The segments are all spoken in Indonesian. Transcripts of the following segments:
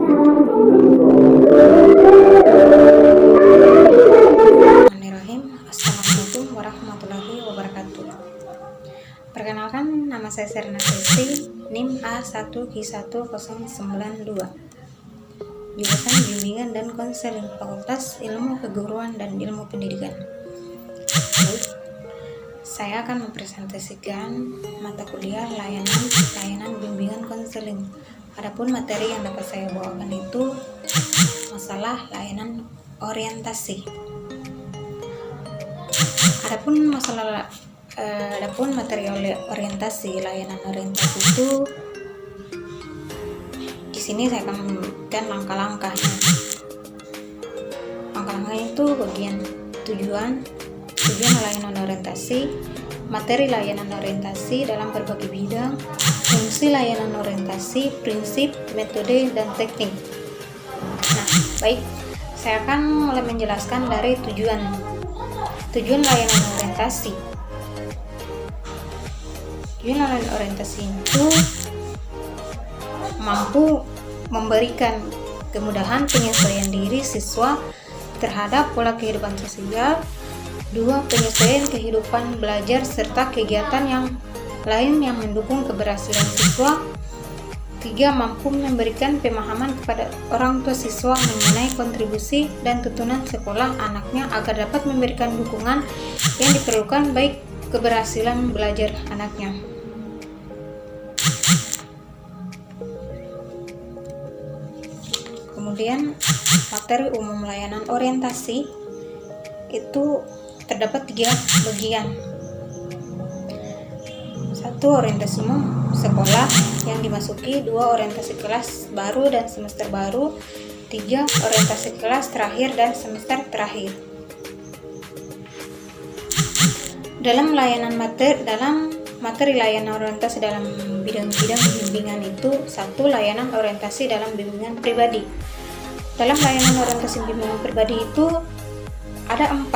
Bismillahirrahmanirrahim. Assalamualaikum warahmatullahi wabarakatuh. Perkenalkan, nama saya Serna Sesti, NIM A1Q1092, jurusan Bimbingan dan Konseling, Fakultas Ilmu Keguruan dan Ilmu Pendidikan. Baik, saya akan mempresentasikan mata kuliah layanan bimbingan konseling. Adapun materi yang dapat saya bawakan itu masalah layanan orientasi. Adapun materi orientasi, layanan orientasi itu di sini saya akan memberikan langkah-langkahnya. Langkah-langkahnya itu bagian tujuan layanan orientasi, materi layanan orientasi dalam berbagai bidang, fungsi layanan orientasi, prinsip, metode, dan teknik. Nah, baik, saya akan mulai menjelaskan dari tujuan layanan orientasi. Tujuan layanan orientasi itu mampu memberikan kemudahan penyesuaian diri siswa terhadap pola kehidupan sosial. 2. Penyesuaian kehidupan belajar serta kegiatan yang lain yang mendukung keberhasilan siswa. 3. Mampu memberikan pemahaman kepada orang tua siswa mengenai kontribusi dan tuntunan sekolah anaknya agar dapat memberikan dukungan yang diperlukan baik keberhasilan belajar anaknya. Kemudian materi umum layanan orientasi itu terdapat 3 bagian. 1. Orientasi umum sekolah yang dimasuki. 2. Orientasi kelas baru dan semester baru. 3. Orientasi kelas terakhir dan semester terakhir. Dalam materi layanan orientasi dalam bidang-bidang bimbingan itu 1. Layanan orientasi dalam bimbingan pribadi. Dalam layanan orientasi bimbingan pribadi itu ada 4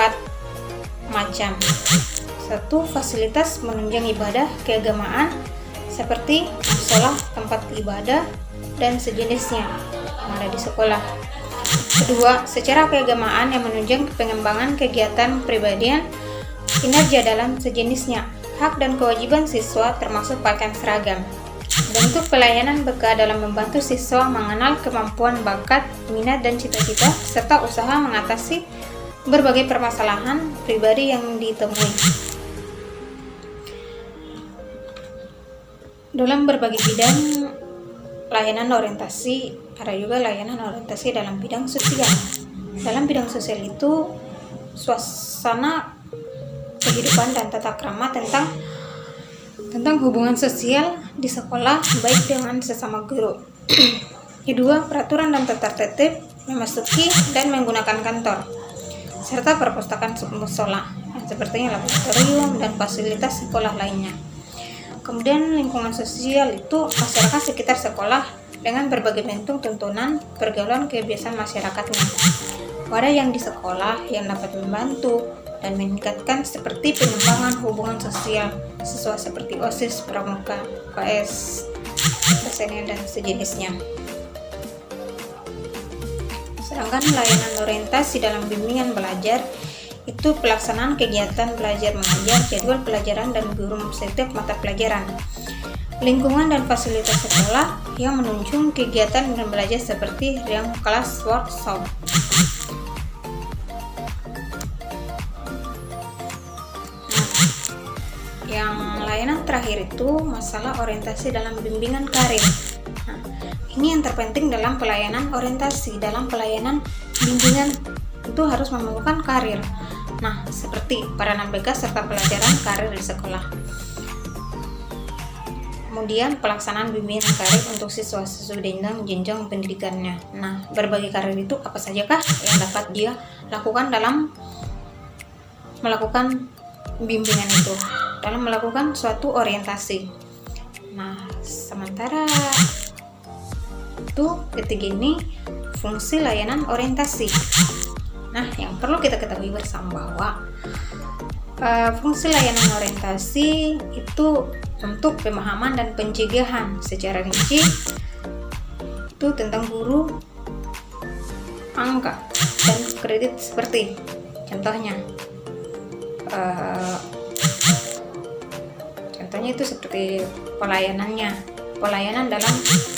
macam. 1. Fasilitas menunjang ibadah keagamaan seperti musola, tempat ibadah, dan sejenisnya yang ada di sekolah. 2. Secara keagamaan yang menunjang pengembangan kegiatan kepribadian, kinerja dalam sejenisnya, hak dan kewajiban siswa termasuk pakaian seragam. Bentuk pelayanan BK dalam membantu siswa mengenal kemampuan, bakat, minat, dan cita-cita, serta usaha mengatasi berbagai permasalahan pribadi yang ditemui. Dalam berbagai bidang layanan orientasi, ada juga layanan orientasi dalam bidang sosial. Dalam bidang sosial itu suasana kehidupan dan tata krama tentang hubungan sosial di sekolah baik dengan sesama guru. Kedua, peraturan dan tata tertib memasuki dan menggunakan kantor serta perpustakaan musola yang sepertinya laboratorium dan fasilitas sekolah lainnya. Kemudian lingkungan sosial itu masyarakat sekitar sekolah dengan berbagai bentuk tuntunan pergaulan kebiasaan masyarakatnya. Wadah yang di sekolah yang dapat membantu dan meningkatkan seperti pengembangan hubungan sosial siswa seperti OSIS, Pramuka, KS, SNN, dan sejenisnya. Sedangkan layanan orientasi dalam bimbingan belajar itu pelaksanaan kegiatan belajar mengajar, jadwal pelajaran, dan guru setiap mata pelajaran. Lingkungan dan fasilitas sekolah yang menunjang kegiatan dan belajar seperti yang kelas workshop. Yang layanan terakhir itu masalah orientasi dalam bimbingan karir. Ini yang terpenting dalam pelayanan orientasi. Dalam pelayanan bimbingan itu harus menemukan karir. Nah, seperti peranan BK serta pelajaran karir di sekolah. Kemudian pelaksanaan bimbingan karir untuk siswa sesuai dengan jenjang pendidikannya. Nah, berbagai karir itu apa sajakah yang dapat dia lakukan dalam melakukan bimbingan itu? Dalam melakukan suatu orientasi. Nah, sementara itu ketiga ini fungsi layanan orientasi. Nah, yang perlu kita ketahui bersama bahwa fungsi layanan orientasi itu untuk pemahaman dan pencegahan secara rinci itu tentang guru, angka, dan kredit seperti contohnya. Contohnya itu seperti pelayanan dalam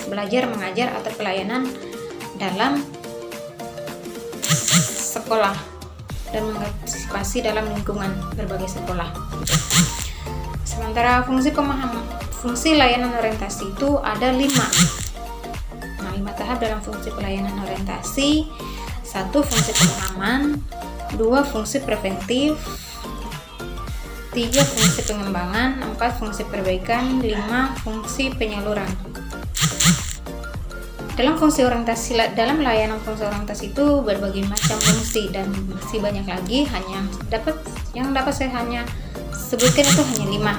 belajar mengajar atau pelayanan dalam sekolah dan mengantisipasi dalam lingkungan berbagai sekolah. Sementara fungsi layanan orientasi itu ada 5. Nah, 5 tahap dalam fungsi pelayanan orientasi. 1. Fungsi pemahaman, 2. Fungsi preventif, 3. Fungsi pengembangan, 4. Fungsi perbaikan, 5. Fungsi penyaluran. Dalam layanan fungsi orientasi itu berbagai macam fungsi dan masih banyak lagi, yang dapat saya hanya sebutkan itu hanya 5.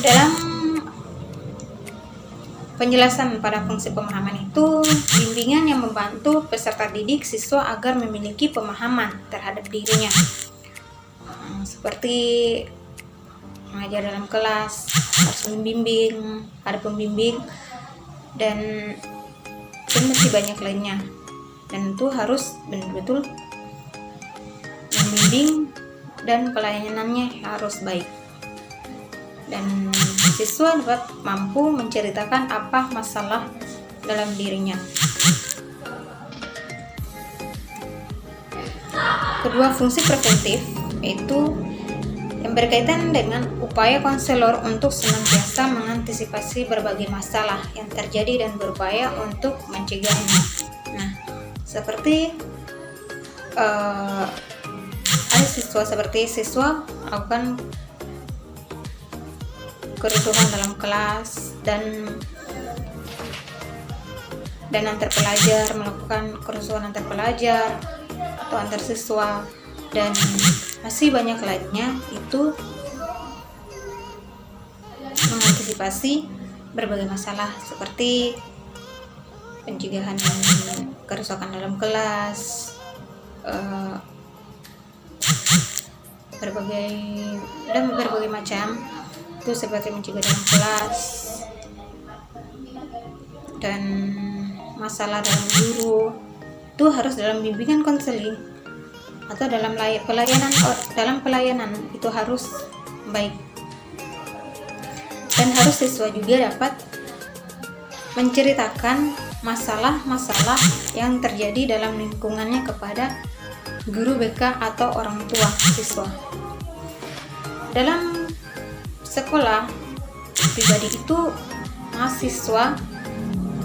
Dalam penjelasan pada fungsi pemahaman itu, bimbingan yang membantu peserta didik siswa agar memiliki pemahaman terhadap dirinya, seperti mengajar dalam kelas, harus ada pembimbing, dan masih banyak lainnya. Dan itu harus betul-betul membimbing dan pelayanannya harus baik. Dan siswa dapat mampu menceritakan apa masalah dalam dirinya. Kedua, fungsi preventif, yaitu yang berkaitan dengan upaya konselor untuk senantiasa mengantisipasi berbagai masalah yang terjadi dan berupaya untuk mencegahnya. Nah, seperti ada siswa melakukan kerusuhan dalam kelas dan antar pelajar, melakukan kerusuhan antar pelajar atau antar siswa, dan masih banyak lainnya. Itu mengantisipasi berbagai masalah seperti pencegahan kerusakan dalam kelas, berbagai macam, itu seperti mencegah dalam kelas dan masalah dalam guru. Itu harus dalam bimbingan konseling atau dalam pelayanan itu harus baik, dan harus siswa juga dapat menceritakan masalah-masalah yang terjadi dalam lingkungannya kepada guru BK atau orang tua siswa. Dalam sekolah pribadi itu, mahasiswa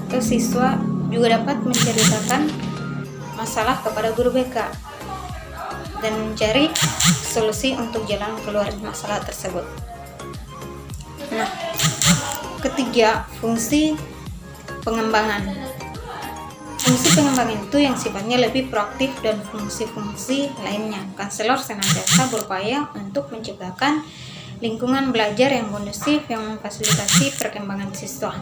atau siswa juga dapat menceritakan masalah kepada guru BK dan mencari solusi untuk jalan keluar masalah tersebut. Nah, ketiga, fungsi pengembangan. Fungsi pengembangan itu yang sifatnya lebih proaktif dan fungsi-fungsi lainnya. Konselor senantiasa berupaya untuk menciptakan lingkungan belajar yang kondusif yang memfasilitasi perkembangan siswa.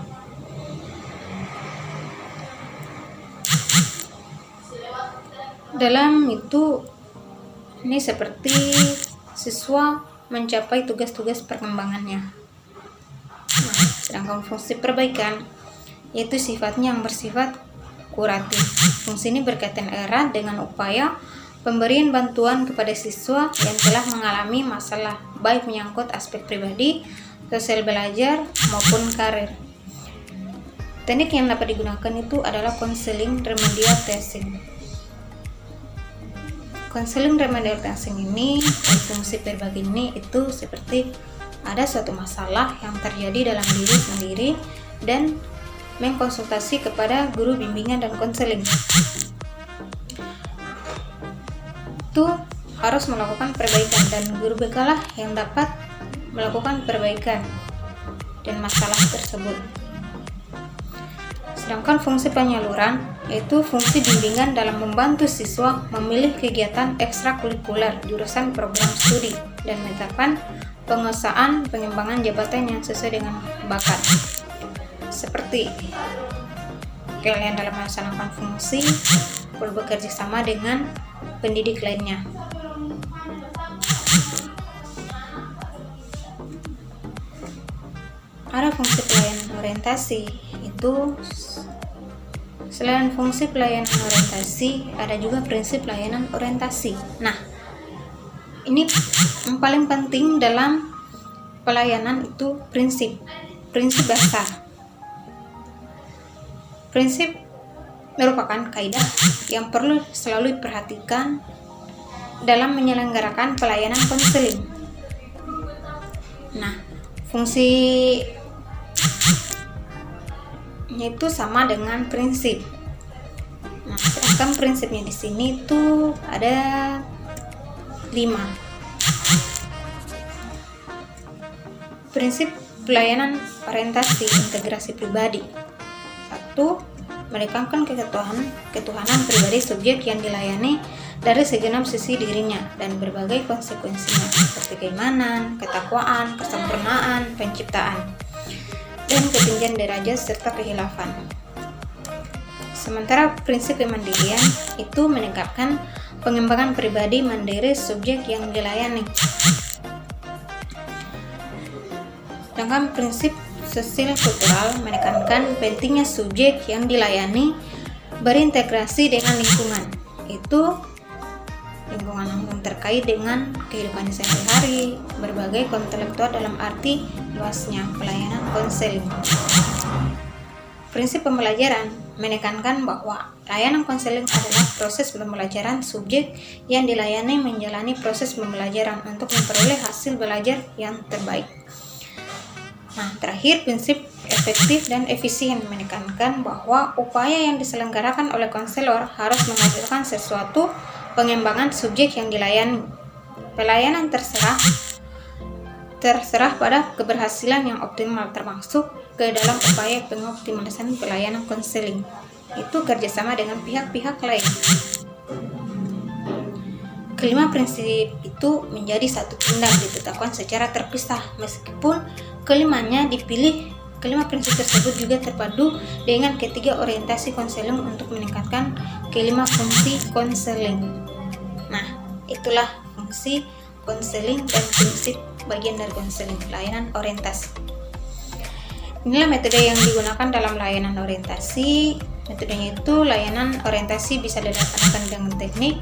Dalam itu, ini seperti siswa mencapai tugas-tugas perkembangannya. Nah, sedangkan fungsi perbaikan yaitu sifatnya yang bersifat kuratif. Fungsi ini berkaitan erat dengan upaya pemberian bantuan kepada siswa yang telah mengalami masalah, baik menyangkut aspek pribadi, sosial belajar, maupun karir. Teknik yang dapat digunakan itu adalah konseling remedial testing. Konseling remedial testing ini dan fungsi berbagi ini itu seperti ada suatu masalah yang terjadi dalam diri sendiri dan mengkonsultasi kepada guru bimbingan dan konseling. Itu harus melakukan perbaikan dan guru BK lah yang dapat melakukan perbaikan dan masalah tersebut. Sedangkan fungsi penyaluran yaitu fungsi bimbingan dalam membantu siswa memilih kegiatan ekstrakurikuler jurusan program studi dan menetapkan penguasaan pengembangan jabatan yang sesuai dengan bakat. Seperti kalian dalam melaksanakan fungsi perlu bekerja sama dengan pendidik lainnya. ada fungsi pelayanan orientasi. Itu selain fungsi pelayanan orientasi, ada juga prinsip pelayanan orientasi. Nah, ini yang paling penting dalam pelayanan itu prinsip dasar. Prinsip merupakan kaidah yang perlu selalu diperhatikan dalam menyelenggarakan pelayanan konseling. Nah, fungsinya itu sama dengan prinsip. Nah, sedangkan prinsipnya di sini tuh ada 5. Prinsip pelayanan orientasi integrasi pribadi. 1. Menekankan ketuhanan pribadi subjek yang dilayani dari segenap sisi dirinya dan berbagai konsekuensinya seperti keimanan, ketakwaan, kesempurnaan, penciptaan, dan ketinggian derajat serta kehilafan. Sementara prinsip kemandirian itu menegakkan pengembangan pribadi mandiri subjek yang dilayani. Sedangkan prinsip sosial kultural menekankan pentingnya subjek yang dilayani berintegrasi dengan lingkungan. Itu lingkungan yang terkait dengan kehidupan sehari-hari, berbagai kontelektual dalam arti luasnya pelayanan konseling. Prinsip pembelajaran menekankan bahwa layanan konseling adalah proses pembelajaran subjek yang dilayani menjalani proses pembelajaran untuk memperoleh hasil belajar yang terbaik. Nah, terakhir prinsip efektif dan efisien menekankan bahwa upaya yang diselenggarakan oleh konselor harus menghasilkan sesuatu pengembangan subjek yang dilayani. Pelayanan terserah pada keberhasilan yang optimal termasuk ke dalam upaya pengoptimalisan pelayanan konseling. Itu kerjasama dengan pihak-pihak lain. Kelima prinsip itu menjadi satu pundak ditetapkan secara terpisah meskipun kelima prinsip tersebut juga terpadu dengan ketiga orientasi konseling untuk meningkatkan kelima fungsi konseling. Nah, itulah fungsi konseling dan prinsip bagian dari konseling, layanan orientasi. Inilah metode yang digunakan dalam layanan orientasi. Metodenya itu layanan orientasi bisa dilaksanakan dengan teknik,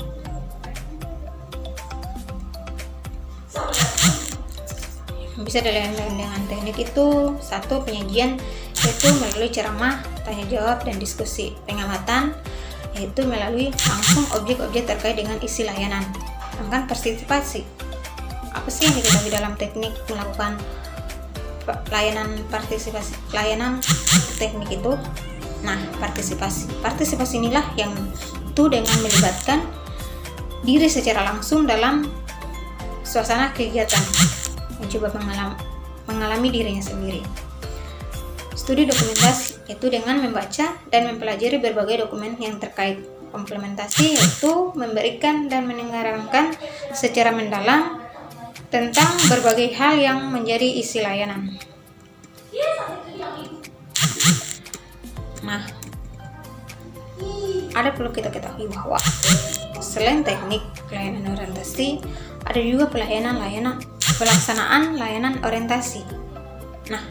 itu 1. Penyajian, yaitu melalui ceramah, tanya jawab, dan diskusi. Pengamatan, yaitu melalui langsung objek-objek terkait dengan isi layanan. Sedangkan partisipasi, apa sih yang diketahui dalam teknik melakukan layanan teknik itu? Nah, partisipasi inilah yang itu dengan melibatkan diri secara langsung dalam suasana kegiatan, mencoba mengalami dirinya sendiri. Studi dokumentasi, yaitu dengan membaca dan mempelajari berbagai dokumen yang terkait. Komplementasi, yaitu memberikan dan mendengarkan secara mendalam tentang berbagai hal yang menjadi isi layanan. Nah, ada perlu kita ketahui bahwa selain teknik pelayanan orientasi, ada juga pelaksanaan layanan orientasi. Nah,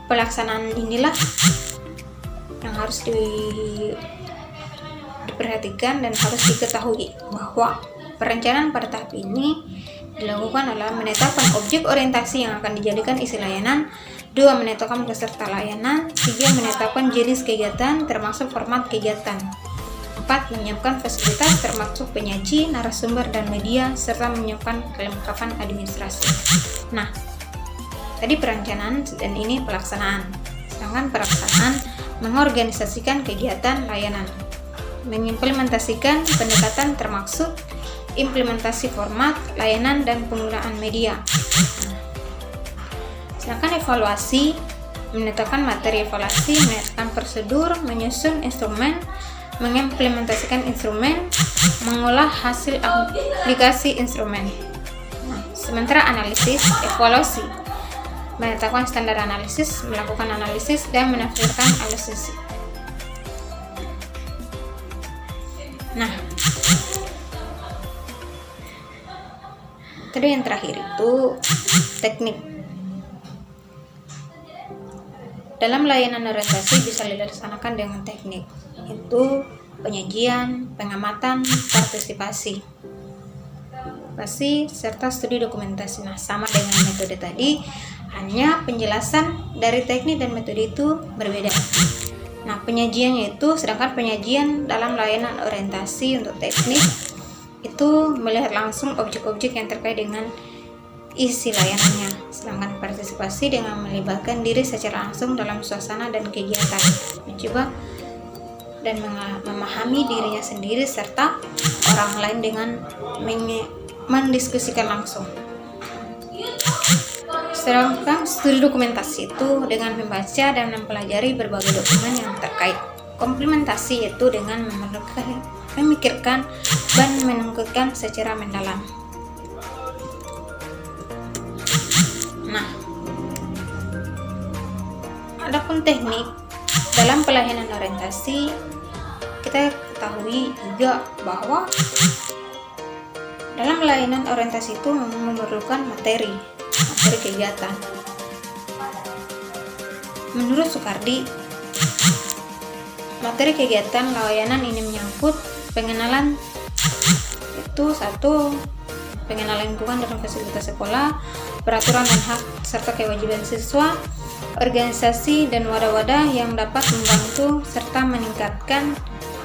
pelaksanaan inilah yang harus diperhatikan dan harus diketahui bahwa perencanaan pada tahap ini dilakukan adalah menetapkan objek orientasi yang akan dijadikan isi layanan, 2. Menetapkan peserta layanan, 3. Menetapkan jenis kegiatan termasuk format kegiatan, 4. Menyiapkan fasilitas termasuk penyaji, narasumber, dan media, serta menyiapkan kelengkapan administrasi. Nah, tadi perencanaan dan ini pelaksanaan. Sedangkan pelaksanaan mengorganisasikan kegiatan layanan, mengimplementasikan pendekatan termasuk implementasi format layanan dan penggunaan media. Sedangkan evaluasi menetapkan materi evaluasi, menetapkan prosedur, menyusun instrumen, mengimplementasikan instrumen, mengolah hasil aplikasi instrumen. Nah, sementara analisis, evaluasi, menetapkan standar analisis, melakukan analisis, dan menafsirkan analisis. Nah, tadi yang terakhir itu teknik. Dalam layanan orientasi bisa dilaksanakan dengan teknik, itu penyajian, pengamatan, partisipasi, serta studi dokumentasi. Nah, sama dengan metode tadi, hanya penjelasan dari teknik dan metode itu berbeda. Nah, penyajiannya itu, sedangkan penyajian dalam layanan orientasi untuk teknik itu melihat langsung objek-objek yang terkait dengan isi layanannya, sedangkan partisipasi dengan melibatkan diri secara langsung dalam suasana dan kegiatan, mencoba dan memahami dirinya sendiri serta orang lain dengan mendiskusikan langsung. Sedangkan studi dokumentasi itu dengan membaca dan mempelajari berbagai dokumen yang terkait. Komplementasi itu dengan memikirkan dan menentukan secara mendalam. Nah, adapun teknik dalam pelayanan orientasi, kita ketahui juga bahwa dalam layanan orientasi itu memerlukan materi kegiatan. Menurut Soekardi, materi kegiatan layanan ini menyangkut pengenalan itu satu, pengenalan lingkungan dan fasilitas sekolah, peraturan dan hak serta kewajiban siswa, organisasi dan wadah-wadah yang dapat membantu serta meningkatkan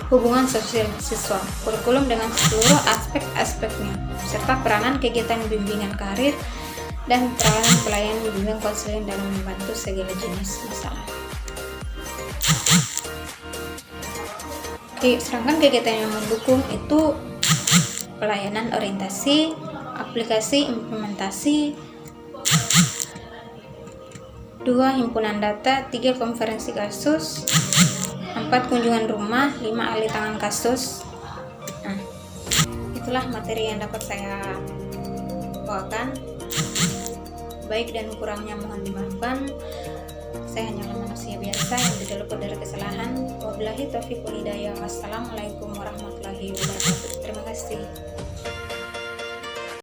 hubungan sosial siswa, kurikulum dengan seluruh aspek-aspeknya, serta peranan kegiatan bimbingan karir dan pelayanan bimbingan konseling dalam membantu segala jenis masalah. Sedangkan kegiatan yang mendukung itu pelayanan orientasi, aplikasi implementasi, 2 himpunan data, 3 konferensi kasus, 4 kunjungan rumah, 5 alih tangan kasus. Nah, itulah materi yang dapat saya bawakan. Baik dan kurangnya mohon dimaafkan. Saya hanyalah manusia biasa yang tidak luput dari kesalahan. Wabillahi taufiq wal hidayah. Wassalamualaikum warahmatullahi wabarakatuh. Terima kasih.